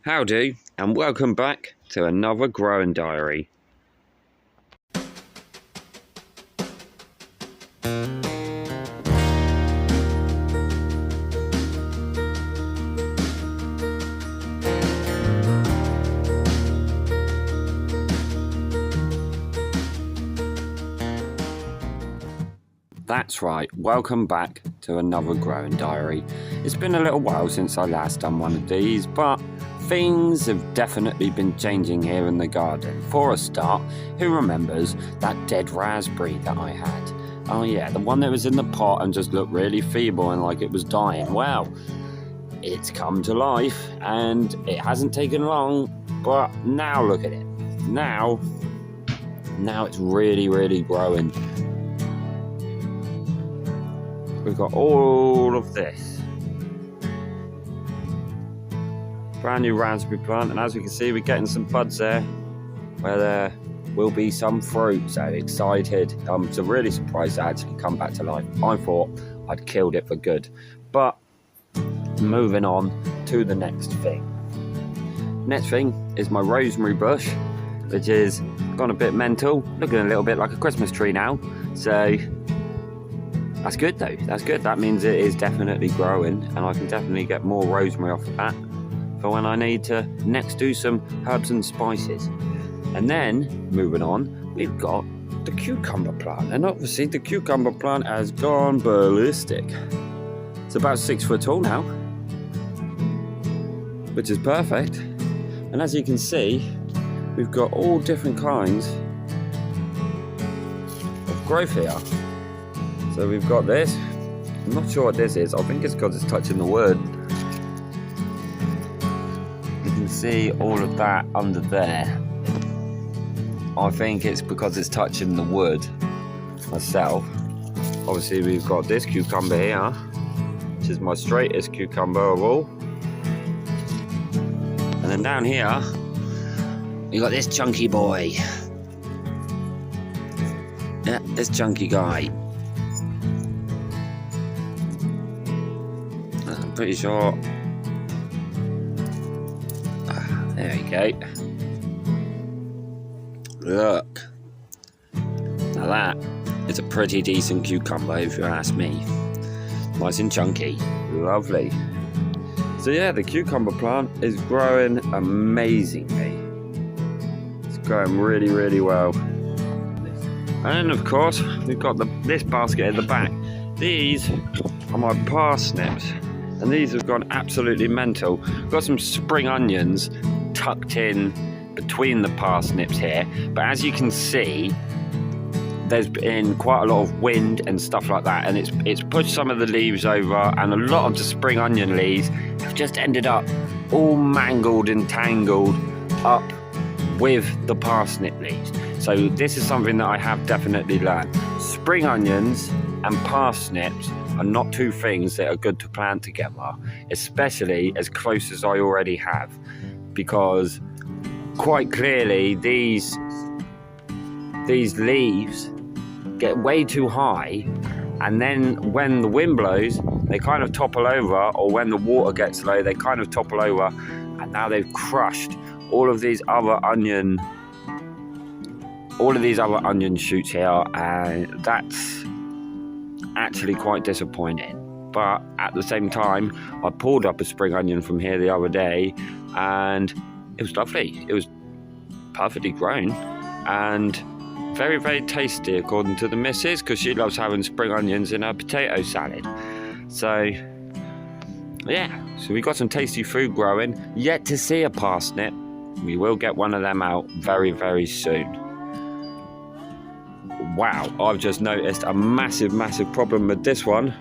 Howdy, and welcome back to another growing diary. That's right, welcome back to another growing diary. It's been a little while since I last done one of these, but things have definitely been changing here in the garden. For a start, who remembers that dead raspberry that I had? Oh yeah, the one that was in the pot and just looked really feeble and like it was dying. Well, it's come to life and it hasn't taken long, but now look at it. Now it's really growing. We've got all of this brand new raspberry plant, and as we can see, we're getting some buds there where there will be some fruit. So excited. I'm so really surprised it actually come back to life. I thought I'd killed it for good. But moving on to the next thing. Next thing is my rosemary bush, which is gone a bit mental, looking a little bit like a Christmas tree now. So that's good though, that's good. That means it is definitely growing and I can definitely get more rosemary off of that for when I need to next do some herbs and spices. And then, moving on, we've got the cucumber plant. And obviously the cucumber plant has gone ballistic. It's about 6 foot tall now, which is perfect. And as you can see, we've got all different kinds of growth here. So we've got this. I'm not sure what this is. I think it's because it's touching the wood. You can see all of that under there. I think it's because it's touching the wood myself. Obviously we've got this cucumber here, which is my straightest cucumber of all. And then down here, we got this chunky boy. Yeah, this chunky guy. Pretty sure. There we go. Look. Now that is a pretty decent cucumber if you ask me. Nice and chunky. Lovely. So yeah, the cucumber plant is growing amazingly. It's growing really well. And of course, we've got this basket at the back. These are my parsnips. And these have gone absolutely mental. Got some spring onions tucked in between the parsnips here. But as you can see, there's been quite a lot of wind and stuff like that. And it's pushed some of the leaves over. And a lot of the spring onion leaves have just ended up all mangled and tangled up with the parsnip leaves. So this is something that I have definitely learned. Spring onions and parsnips are not two things that are good to plant together, especially as close as I already have, because quite clearly these leaves get way too high, and then when the wind blows they kind of topple over, or when the water gets low they kind of topple over, and now they've crushed all of these other onion shoots here, and that's actually quite disappointing. But at the same time, I pulled up a spring onion from here the other day and it was lovely. It was perfectly grown and very tasty according to the missus, because she loves having spring onions in her potato salad. So yeah, so we got some tasty food growing. Yet to see a parsnip. We will get one of them out very soon. Wow, I've just noticed a massive problem with this one.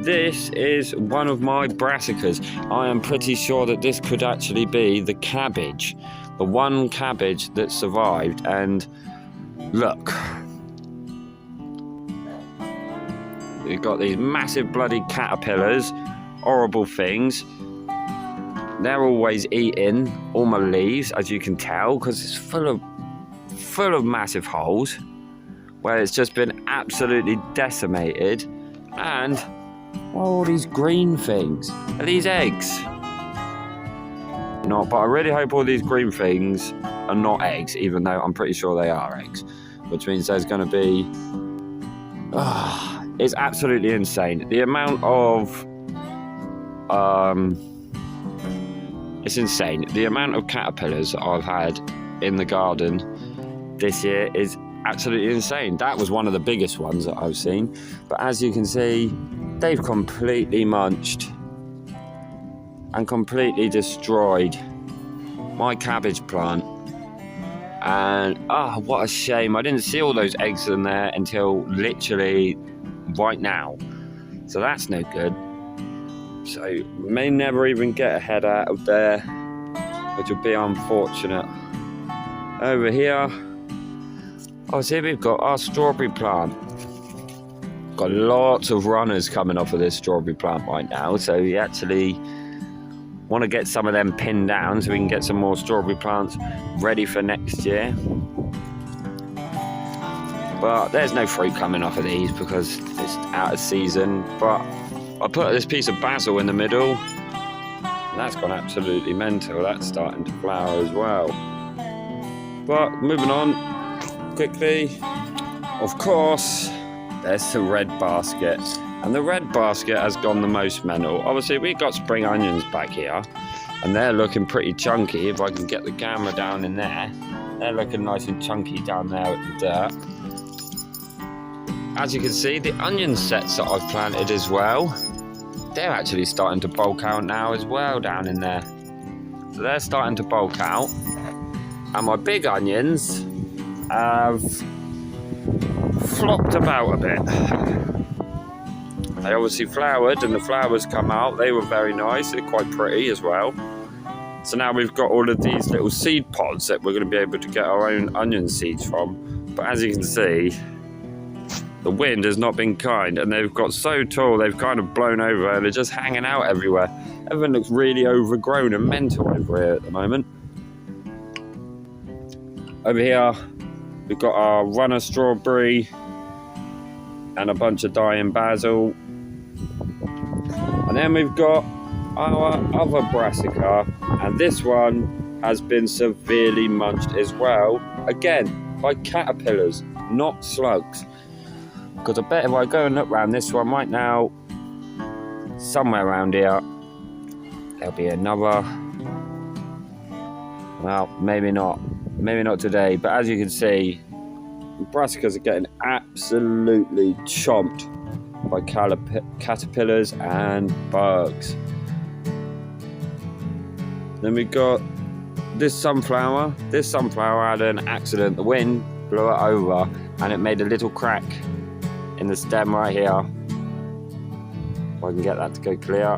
This is one of my brassicas. I am pretty sure that this could actually be the cabbage. The one cabbage that survived, and look. We've got these massive bloody caterpillars, horrible things. They're always eating all my leaves, as you can tell, because it's full of massive holes where it's just been absolutely decimated. And all these green things are these eggs. not, but I really hope all these green things are not eggs, even though I'm pretty sure they are eggs, which means there's going to be... it's absolutely insane. The amount of... it's insane. The amount of caterpillars I've had in the garden this year is absolutely insane. That was one of the biggest ones that I've seen. But as you can see, they've completely munched and completely destroyed my cabbage plant. And what a shame. I didn't see all those eggs in there until literally right now. So that's no good. So we may never even get a head out of there, which will be unfortunate. Over here, see, we've got our strawberry plant. Got lots of runners coming off of this strawberry plant right now, so we actually want to get some of them pinned down so we can get some more strawberry plants ready for next year. But there's no fruit coming off of these because it's out of season. But I put this piece of basil in the middle, and that's gone absolutely mental. That's starting to flower as well. But moving on quickly, of course, there's the red basket. And the red basket has gone the most mental. Obviously, we've got spring onions back here, and they're looking pretty chunky. If I can get the camera down in there, they're looking nice and chunky down there with the dirt. As you can see, the onion sets that I've planted as well, they're actually starting to bulk out now as well down in there. So they're starting to bulk out. And my big onions have flopped about a bit. They obviously flowered, and the flowers come out. They were very nice. They're quite pretty as well. So now we've got all of these little seed pods that we're going to be able to get our own onion seeds from. But as you can see, the wind has not been kind, and they've got so tall, they've kind of blown over, and they're just hanging out everywhere. Everything looks really overgrown and mental over here at the moment. Over here, we've got our runner strawberry and a bunch of dying basil. And then we've got our other brassica, and this one has been severely munched as well, again by caterpillars, not slugs. Because I bet if I go and look around this one right now, somewhere around here, there'll be another. Well, maybe not today, but as you can see, brassicas are getting absolutely chomped by caterpillars and bugs. Then we got this sunflower. This sunflower had an accident. The wind blew it over, and it made a little crack in the stem right here. If I can get that to go clear.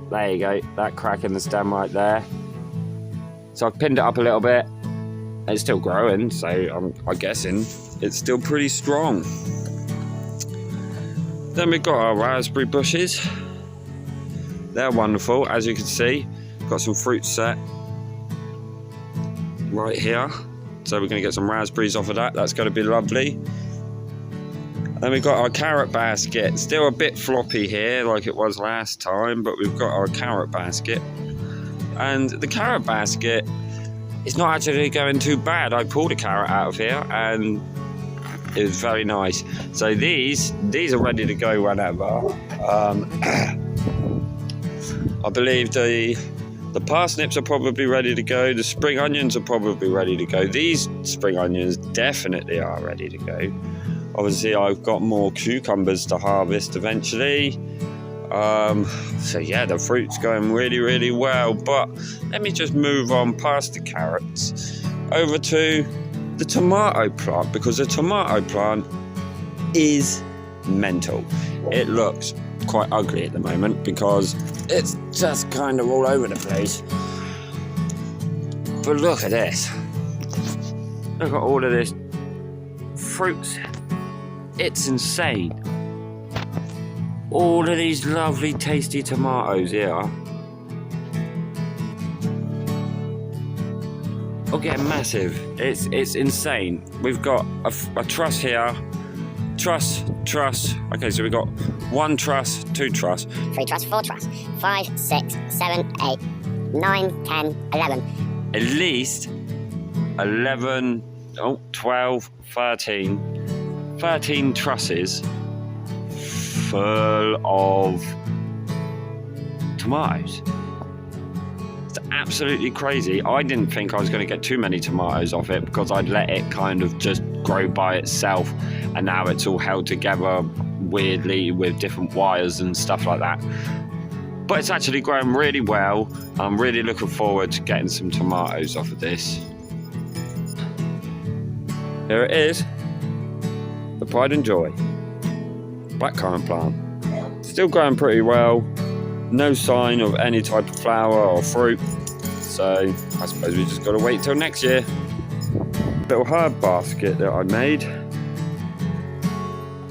There you go, that crack in the stem right there. So I've pinned it up a little bit. It's still growing, so I'm guessing it's still pretty strong. Then we've got our raspberry bushes. They're wonderful, as you can see. Got some fruit set right here. So we're going to get some raspberries off of that. That's going to be lovely. Then we've got our carrot basket. Still a bit floppy here like it was last time, but we've got our carrot basket. And the carrot basket is not actually going too bad. I pulled a carrot out of here and it was very nice. So these are ready to go whenever. I believe the parsnips are probably ready to go. The spring onions are probably ready to go. These spring onions definitely are ready to go. Obviously, I've got more cucumbers to harvest eventually. So yeah, the fruit's going really, really well. But let me just move on past the carrots over to the tomato plant, because the tomato plant is mental. It looks quite ugly at the moment because it's just kind of all over the place. But look at this. Look at all of this fruits. It's insane. All of these lovely tasty tomatoes here are getting massive. It's insane. We've got a truss here. Truss. Okay, so we've got 1 truss, 2 truss, 3 truss, 4 truss, 5, 6, 7, 8, 9, 10, 11. At least 11, 12, 13 trusses full of tomatoes. It's absolutely crazy. I didn't think I was going to get too many tomatoes off it because I'd let it kind of just grow by itself, and now it's all held together weirdly with different wires and stuff like that. But it's actually growing really well. I'm really looking forward to getting some tomatoes off of this. Here it is, the pride and joy blackcurrant plant. Still growing pretty well. No sign of any type of flower or fruit, so I suppose we just got to wait till next year. Little herb basket that I made,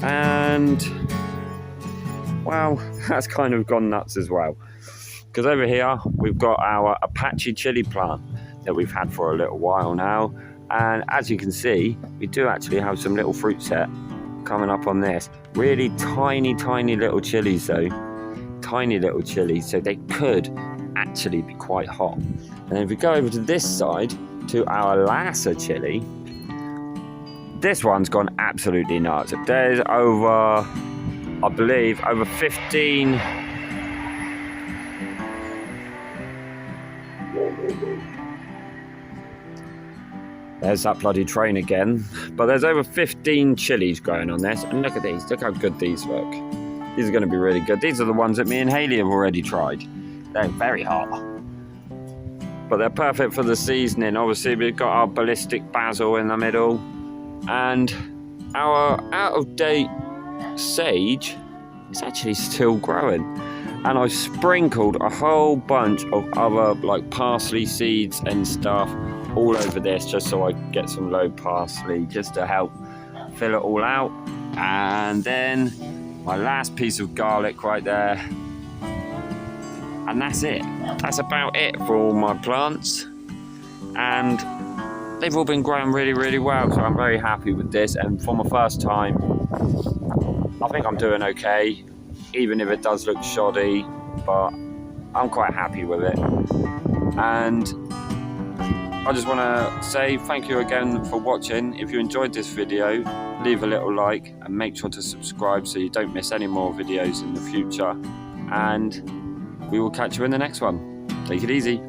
and wow, that's kind of gone nuts as well, because over here we've got our Apache chili plant that we've had for a little while now, and as you can see, we do actually have some little fruit set coming up on this. Really tiny little chilies though. Tiny little chilies, so they could actually be quite hot. And if we go over to this side to our Lhasa chili, this one's gone absolutely nuts. There's over, I believe, over 15 there's that bloody train again, but there's over 15 chilies growing on this, and look at these, look how good these look. These are going to be really good. These are the ones that me and Hayley have already tried. They're very hot, but they're perfect for the seasoning. Obviously, we've got our ballistic basil in the middle, and our out-of-date sage is actually still growing. And I've sprinkled a whole bunch of other like parsley seeds and stuff all over this, just so I get some low parsley, just to help fill it all out. And then my last piece of garlic right there, and that's it. That's about it for all my plants, and they've all been growing really well, so I'm very happy with this. And for my first time, I think I'm doing okay, even if it does look shoddy, but I'm quite happy with it. And I just want to say thank you again for watching. If you enjoyed this video, leave a little like and make sure to subscribe so you don't miss any more videos in the future. And we will catch you in the next one. Take it easy.